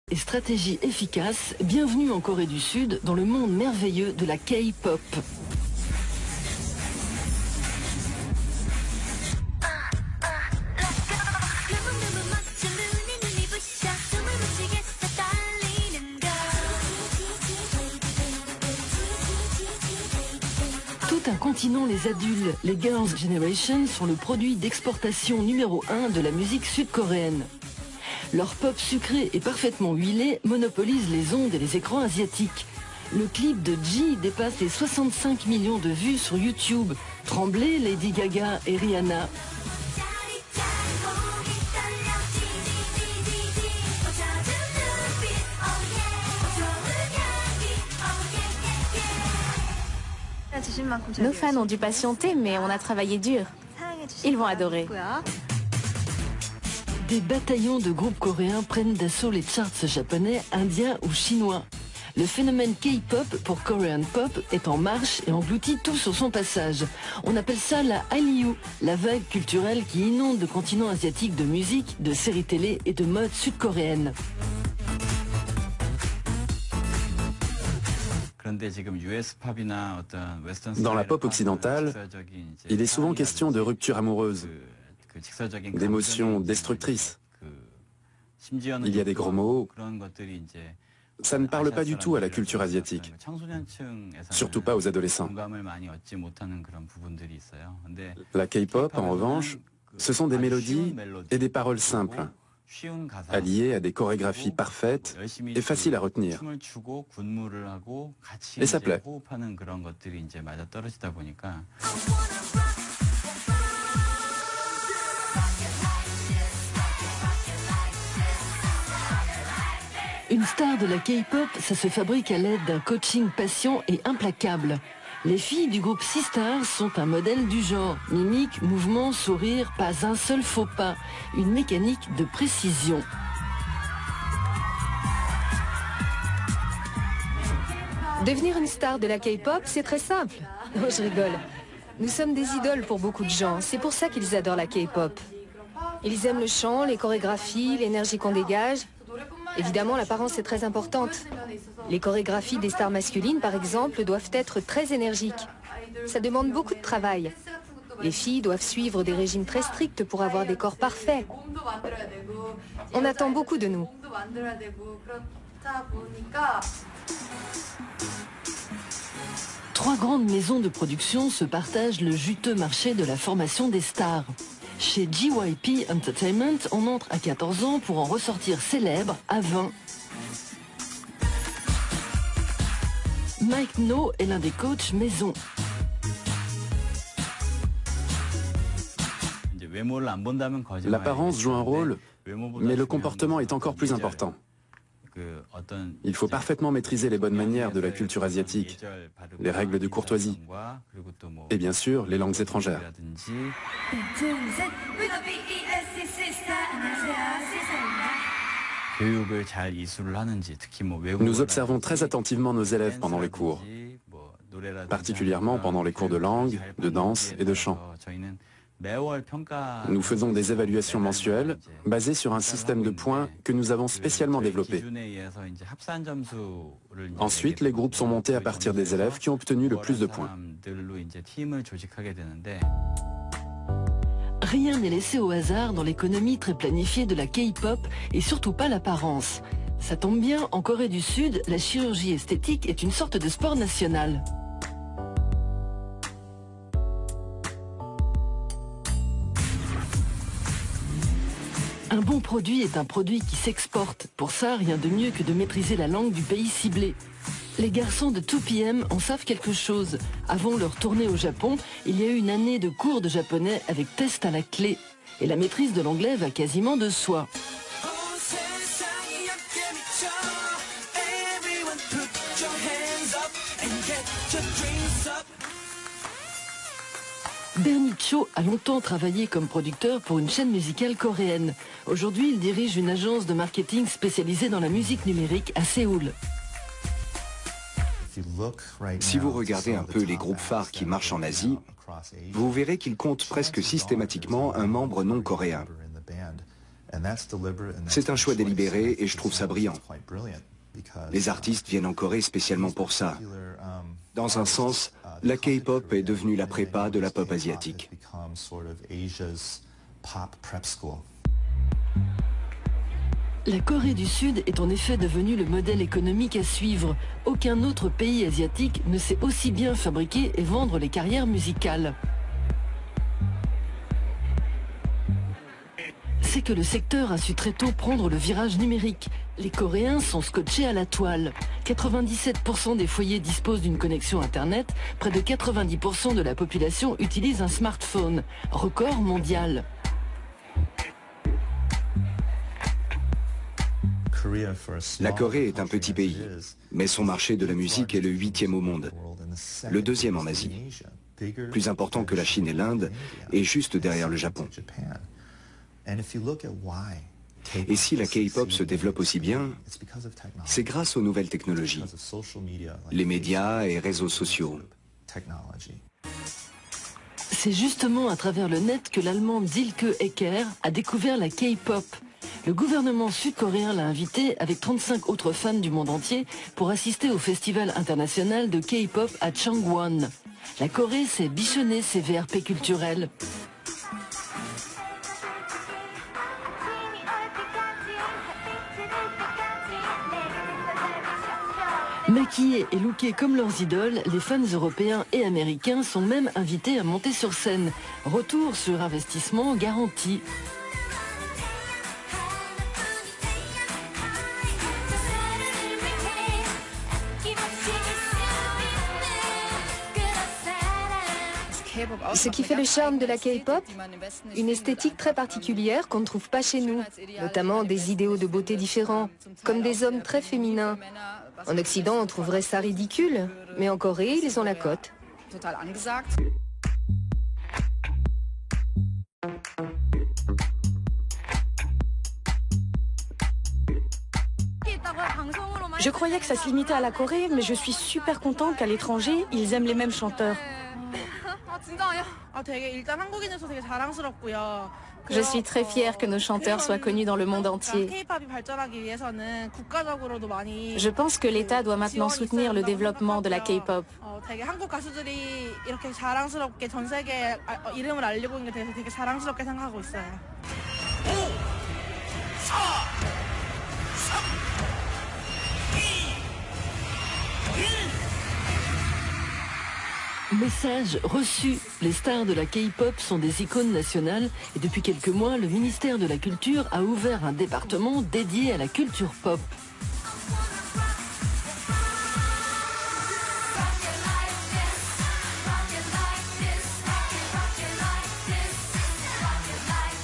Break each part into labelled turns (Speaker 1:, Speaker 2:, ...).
Speaker 1: Et stratégie efficace, bienvenue en Corée du Sud dans le monde merveilleux de la K-pop. Tout un continent les adule, les Girls' Generation sont le produit d'exportation numéro 1 de la musique sud-coréenne. Leur pop sucré et parfaitement huilé monopolise les ondes et les écrans asiatiques. Le clip de G dépasse les 65 millions de vues sur YouTube. Tremblez Lady Gaga et Rihanna.
Speaker 2: Nos fans ont dû patienter, mais on a travaillé dur. Ils vont adorer.
Speaker 1: Des bataillons de groupes coréens prennent d'assaut les charts japonais, indiens ou chinois. Le phénomène K-pop pour Korean Pop est en marche et engloutit tout sur son passage. On appelle ça la Hallyu, la vague culturelle qui inonde le continent asiatique de musique, de séries télé et de mode sud-coréenne.
Speaker 3: Dans la pop occidentale, il est souvent question de rupture amoureuse, d'émotions destructrices. Il y a des gros mots. Ça ne parle pas du tout à la culture asiatique, surtout pas aux adolescents. La K-pop, en revanche, ce sont des mélodies et des paroles simples, alliées à des chorégraphies parfaites et faciles à retenir. Et ça plaît.
Speaker 1: Une star de la K-pop, ça se fabrique à l'aide d'un coaching patient et implacable. Les filles du groupe Sistar sont un modèle du genre. Mimique, mouvement, sourire, pas un seul faux pas. Une mécanique de précision.
Speaker 4: Devenir une star de la K-pop, c'est très simple. Oh, je rigole. Nous sommes des idoles pour beaucoup de gens. C'est pour ça qu'ils adorent la K-pop. Ils aiment le chant, les chorégraphies, l'énergie qu'on dégage. Évidemment, l'apparence est très importante. Les chorégraphies des stars masculines, par exemple, doivent être très énergiques. Ça demande beaucoup de travail. Les filles doivent suivre des régimes très stricts pour avoir des corps parfaits. On attend beaucoup de nous.
Speaker 1: Trois grandes maisons de production se partagent le juteux marché de la formation des stars. Chez JYP Entertainment, on entre à 14 ans pour en ressortir célèbre à 20. Mike No est l'un des coachs maison.
Speaker 3: L'apparence joue un rôle, mais le comportement est encore plus important. Il faut parfaitement maîtriser les bonnes manières de la culture asiatique, les règles de courtoisie et bien sûr les langues étrangères. Nous observons très attentivement nos élèves pendant les cours, particulièrement pendant les cours de langue, de danse et de chant. Nous faisons des évaluations mensuelles basées sur un système de points que nous avons spécialement développé. Ensuite, les groupes sont montés à partir des élèves qui ont obtenu le plus de points.
Speaker 1: Rien n'est laissé au hasard dans l'économie très planifiée de la K-pop et surtout pas l'apparence. Ça tombe bien, en Corée du Sud, la chirurgie esthétique est une sorte de sport national. Un bon produit est un produit qui s'exporte. Pour ça, rien de mieux que de maîtriser la langue du pays ciblé. Les garçons de 2PM en savent quelque chose. Avant leur tournée au Japon, il y a eu une année de cours de japonais avec test à la clé. Et la maîtrise de l'anglais va quasiment de soi. Bernie Cho a longtemps travaillé comme producteur pour une chaîne musicale coréenne. Aujourd'hui, il dirige une agence de marketing spécialisée dans la musique numérique à Séoul.
Speaker 5: Si vous regardez un peu les groupes phares qui marchent en Asie, vous verrez qu'ils comptent presque systématiquement un membre non coréen. C'est un choix délibéré et je trouve ça brillant. Les artistes viennent en Corée spécialement pour ça. Dans un sens, la K-pop est devenue la prépa de la pop asiatique.
Speaker 1: La Corée du Sud est en effet devenue le modèle économique à suivre. Aucun autre pays asiatique ne sait aussi bien fabriquer et vendre les carrières musicales. C'est que le secteur a su très tôt prendre le virage numérique. Les Coréens sont scotchés à la toile. 97% des foyers disposent d'une connexion Internet. Près de 90% de la population utilise un smartphone. Record mondial.
Speaker 5: La Corée est un petit pays, mais son marché de la musique est le 8e au monde, le 2e en Asie, plus important que la Chine et l'Inde, et juste derrière le Japon. Et si la K-pop se développe aussi bien, c'est grâce aux nouvelles technologies, les médias et réseaux sociaux.
Speaker 1: C'est justement à travers le net que l'Allemand Silke Ecker a découvert la K-pop. Le gouvernement sud-coréen l'a invité avec 35 autres fans du monde entier pour assister au festival international de K-pop à Changwon. La Corée s'est bichonnée ses VRP culturels. Maquillés et lookés comme leurs idoles, les fans européens et américains sont même invités à monter sur scène. Retour sur investissement garanti.
Speaker 4: Ce qui fait le charme de la K-pop, une esthétique très particulière qu'on ne trouve pas chez nous, notamment des idéaux de beauté différents, comme des hommes très féminins. En Occident, on trouverait ça ridicule, mais en Corée, ils ont la cote.
Speaker 6: Je croyais que ça se limitait à la Corée, mais je suis super content qu'à l'étranger, ils aiment les mêmes chanteurs.
Speaker 2: Je suis très fière que nos chanteurs soient connus dans le monde entier. Je pense que l'État doit maintenant soutenir le développement de la K-pop.
Speaker 1: Message reçu. Les stars de la K-pop sont des icônes nationales et depuis quelques mois, le ministère de la Culture a ouvert un département dédié à la culture pop.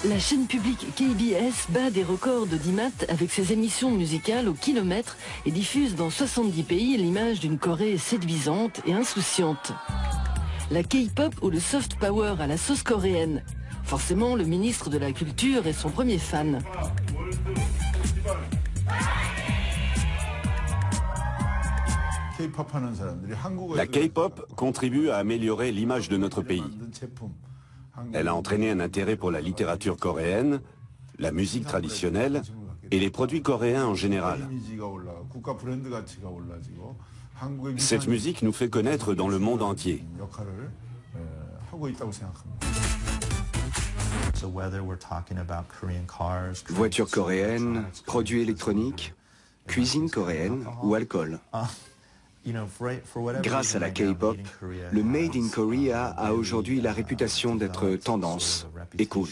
Speaker 1: La chaîne publique KBS bat des records d'audimat avec ses émissions musicales au kilomètre et diffuse dans 70 pays l'image d'une Corée séduisante et insouciante. La K-pop ou le soft power à la sauce coréenne. Forcément, le ministre de la Culture est son premier fan.
Speaker 7: La K-pop contribue à améliorer l'image de notre pays. Elle a entraîné un intérêt pour la littérature coréenne, la musique traditionnelle et les produits coréens en général. Cette musique nous fait connaître dans le monde entier.
Speaker 5: Voitures coréennes, produits électroniques, cuisine coréenne ou alcool. Grâce à la K-pop, le Made in Korea a aujourd'hui la réputation d'être tendance et cool.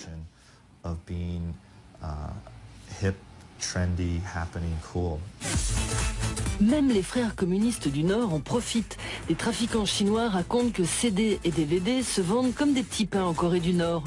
Speaker 1: Même les frères communistes du Nord en profitent. Des trafiquants chinois racontent que CD et DVD se vendent comme des petits pains en Corée du Nord.